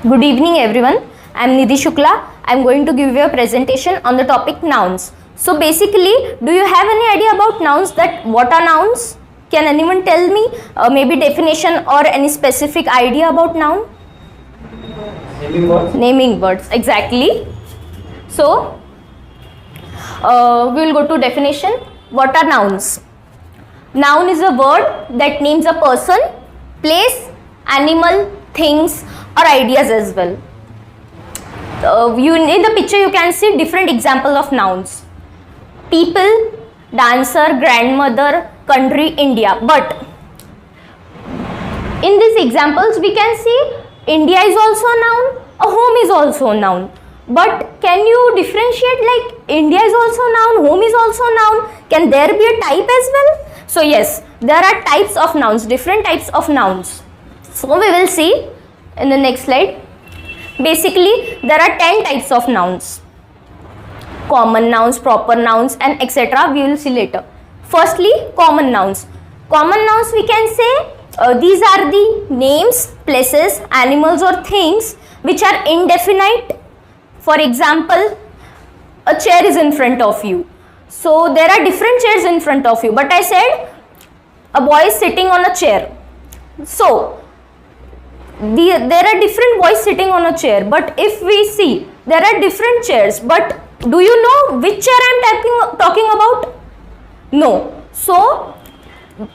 Good evening everyone. I am Nidhi Shukla. I am going to give you a presentation on the topic nouns. So basically, do you have any idea about nouns, that what are nouns? Can anyone tell me maybe definition or any specific idea about noun? Naming words. Naming words, exactly. So we will go to definition. What are nouns? Noun is a word that names a person, place, animal, things or ideas as well. In the picture you can see different example of nouns. People, dancer, grandmother, country, India. But in these examples we can see India is also a noun, a home is also a noun. But can you differentiate, like India is also a noun, home is also a noun? Can there be a type as well? So yes, there are types of nouns, different types of nouns. So we will see in the next slide. Basically, there are 10 types of nouns. Common nouns, proper nouns and etc. we will see later. Firstly, common nouns. Common nouns we can say these are the names, places, animals or things which are indefinite. For example, a chair is in front of you. So there are different chairs in front of you, but I said a boy is sitting on a chair. So there are different boys sitting on a chair, but if we see there are different chairs, but do you know which chair I am talking about? No. So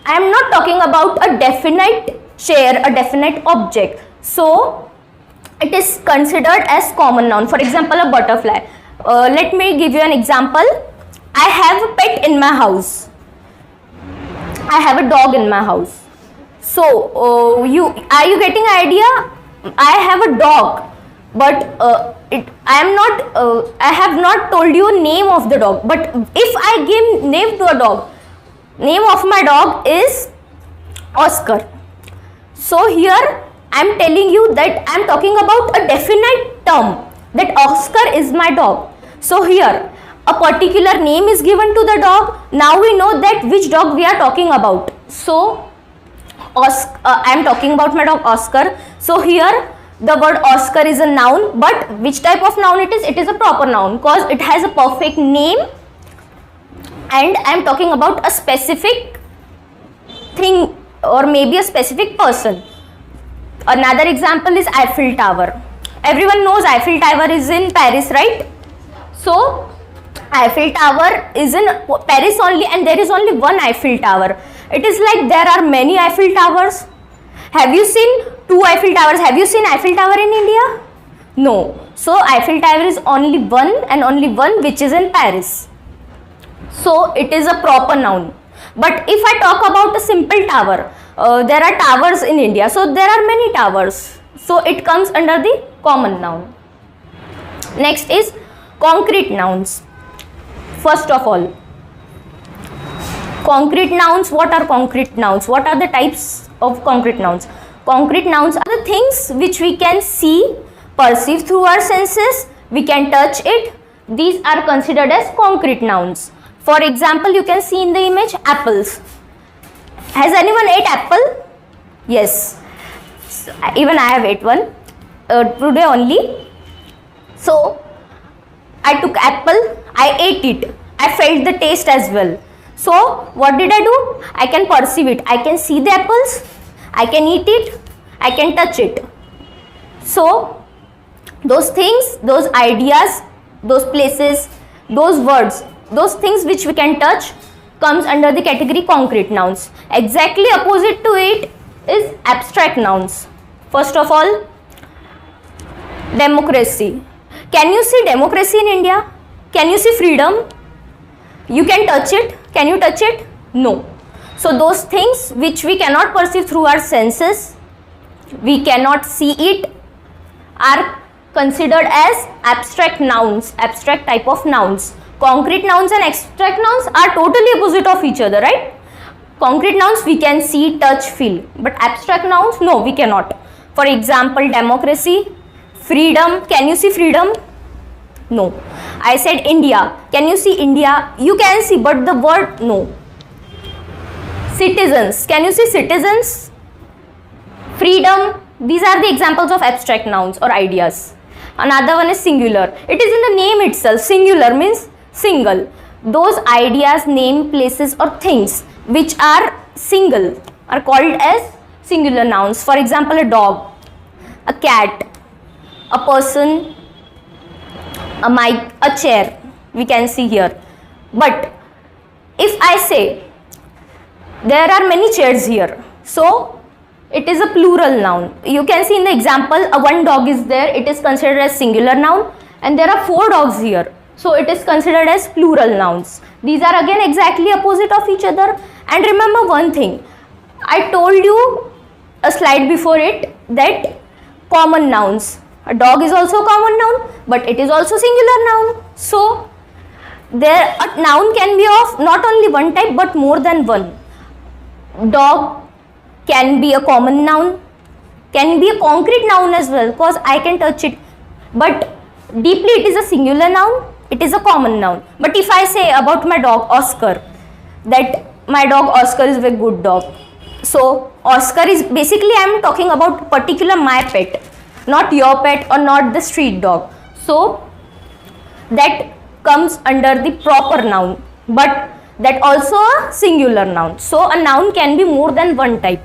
I am not talking about a definite chair, a definite object. So it is considered as common noun. For example, a butterfly. Let me give you an example. I have a pet in my house. I have a dog in my house. So are you getting idea? I have a dog, but I have not told you name of the dog. But if I give name to a dog, name of my dog is Oscar. So here I am telling you that I am talking about a definite term, that Oscar is my dog. So here a particular name is given to the dog. Now we know that which dog we are talking about. So I am talking about my dog Oscar. So here the word Oscar is a noun, but which type of noun it is? It is a proper noun because it has a perfect name and I am talking about a specific thing or maybe a specific person. Another example is Eiffel Tower. Everyone knows Eiffel Tower is in Paris, right? So Eiffel Tower is in Paris only and there is only one Eiffel Tower. It is like there are many Eiffel Towers. Have you seen two Eiffel Towers? Have you seen Eiffel Tower in India? No. So Eiffel Tower is only one and only one which is in Paris. So it is a proper noun. But if I talk about a simple tower, there are towers in India. So there are many towers. So it comes under the common noun. Next is concrete nouns. First of all, concrete nouns. What are concrete nouns? What are the types of concrete nouns? Concrete nouns are the things which we can see, perceive through our senses. We can touch it. These are considered as concrete nouns. For example, you can see in the image apples. Has anyone ate apple? Yes. So, even I have ate one today only. So I took apple, I ate it, I felt the taste as well. So what did I do? I can perceive it. I can see the apples, I can eat it, I can touch it. So those things, those ideas, those places, those words, those things which we can touch comes under the category concrete nouns. Exactly opposite to it is abstract nouns. First of all, democracy. Can you see democracy in India? Can you see freedom? You can touch it. Can you touch it? No. So those things which we cannot perceive through our senses, we cannot see it, are considered as abstract nouns, abstract type of nouns. Concrete nouns and abstract nouns are totally opposite of each other, right? Concrete nouns we can see, touch, feel, but abstract nouns, no, we cannot. For example, democracy, freedom. Can you see freedom? No. I said India. Can you see India? You can see, but the word, no. Citizens. Can you see citizens? Freedom? These are the examples of abstract nouns or ideas. Another one is singular. It is in the name itself. Singular means single. Those ideas, name, places or things which are single are called as singular nouns. For example, a dog, a cat, a person, a mic, a chair, we can see here. But if I say there are many chairs here, so it is a plural noun. You can see in the example, one dog is there, it is considered as singular noun, and there are 4 dogs here, so it is considered as plural nouns. These are again exactly opposite of each other. And remember one thing, I told you a slide before it that common nouns. A dog is also a common noun, but it is also singular noun. So there a noun can be of not only one type but more than one. Dog can be a common noun, can be a concrete noun as well, because I can touch it, but deeply it is a singular noun, it is a common noun. But if I say about my dog Oscar, that my dog Oscar is a very good dog, so Oscar is basically, I am talking about particular my pet, not your pet or not the street dog, so that comes under the proper noun, but that also a singular noun. So a noun can be more than one type.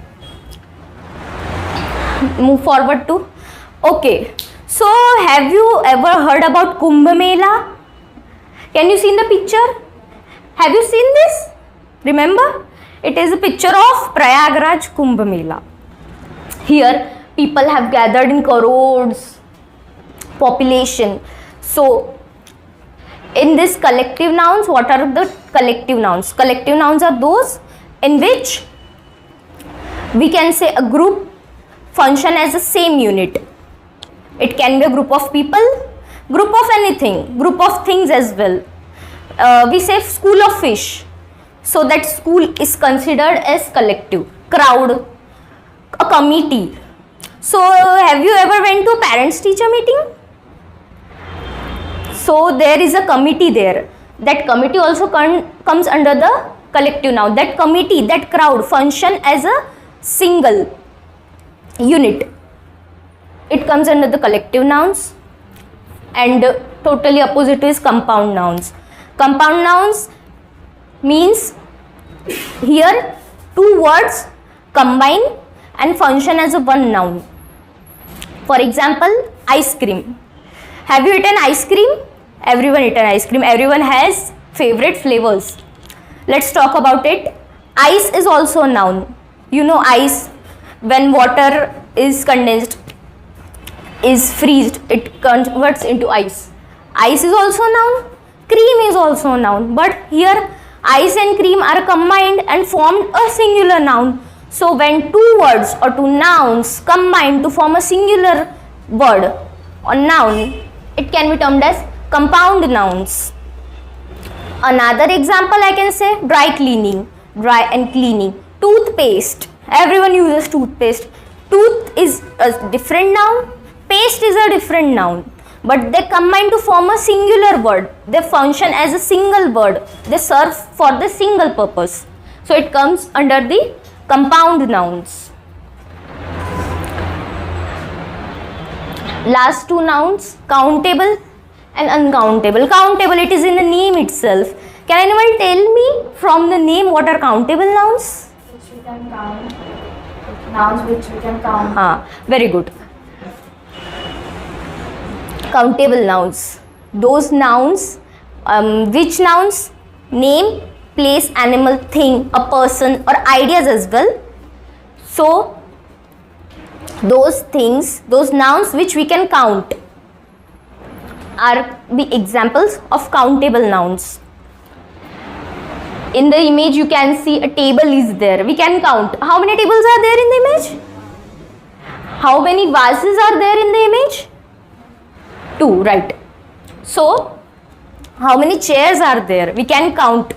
Move forward to, okay, so have you ever heard about Kumbh Mela? Can you see in the picture? Have you seen this? Remember, it is a picture of Prayagraj Kumbh Mela. Here people have gathered in crores population. So in this collective nouns, what are the collective nouns? Collective nouns are those in which we can say a group function as a same unit. It can be a group of people, group of anything, group of things as well. We say school of fish, so that school is considered as collective. Crowd, a committee. So have you ever went to a parents teacher meeting? So there is a committee there. That committee also comes under the collective noun. That committee, that crowd function as a single unit. It comes under the collective nouns. And totally opposite is compound nouns. Compound nouns means here 2 words combine and function as a one noun. For example, ice cream. Have you eaten ice cream? Everyone eaten ice cream. Everyone has favorite flavors. Let's talk about it. Ice is also a noun. You know ice, when water is condensed, is freezed, it converts into ice. Ice is also a noun. Cream is also a noun. But here ice and cream are combined and formed a singular noun. So when 2 words or 2 nouns combine to form a singular word or noun, it can be termed as compound nouns. Another example I can say, dry cleaning, dry and cleaning. Toothpaste, everyone uses toothpaste. Tooth is a different noun, paste is a different noun, but they combine to form a singular word. They function as a single word. They serve for the single purpose. So it comes under the compound nouns. Last 2 nouns, countable and uncountable. Countable, it is in the name itself. Can anyone tell me from the name what are countable nouns? Which we can count. Nouns which we can count. Very good. Countable nouns. Those nouns, which nouns? Name, place, animal, thing, a person or ideas as well. So those things, those nouns which we can count are the examples of countable nouns. In the image you can see a table is there. We can count. How many tables are there in the image? How many vases are there in the image? 2, right. So how many chairs are there? We can count.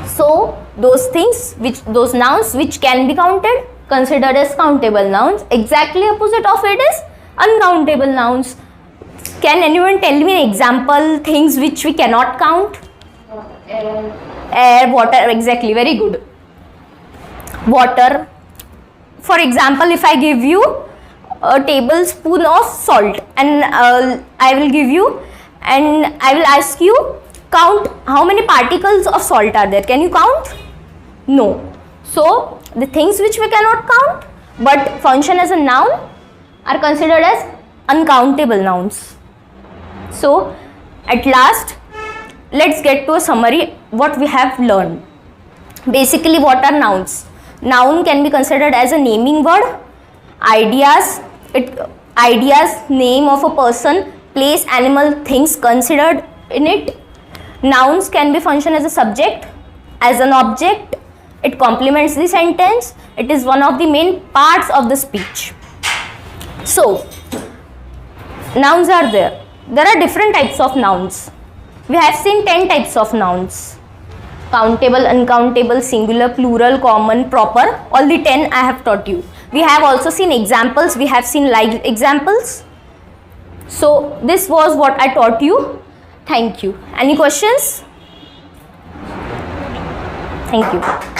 So those things, those nouns which can be counted, considered as countable nouns. Exactly opposite of it is uncountable nouns. Can anyone tell me an example, things which we cannot count? Air. Air, water, exactly, very good. Water, For example, if I give you a tablespoon of salt and I will give you and I will ask you count how many particles of salt are there. Can you count? No. So the things which we cannot count but function as a noun are considered as uncountable nouns. So at last, let's get to a summary what we have learned. Basically, what are nouns? Noun can be considered as a naming word. Ideas, name of a person, place, animal, things considered in it. Nouns can be function as a subject, as an object. It complements the sentence. It is one of the main parts of the speech. So, nouns are there. There are different types of nouns. We have seen 10 types of nouns. Countable, uncountable, singular, plural, common, proper. All the 10 I have taught you. We have also seen examples. We have seen live examples. So this was what I taught you. Thank you. Any questions? Thank you.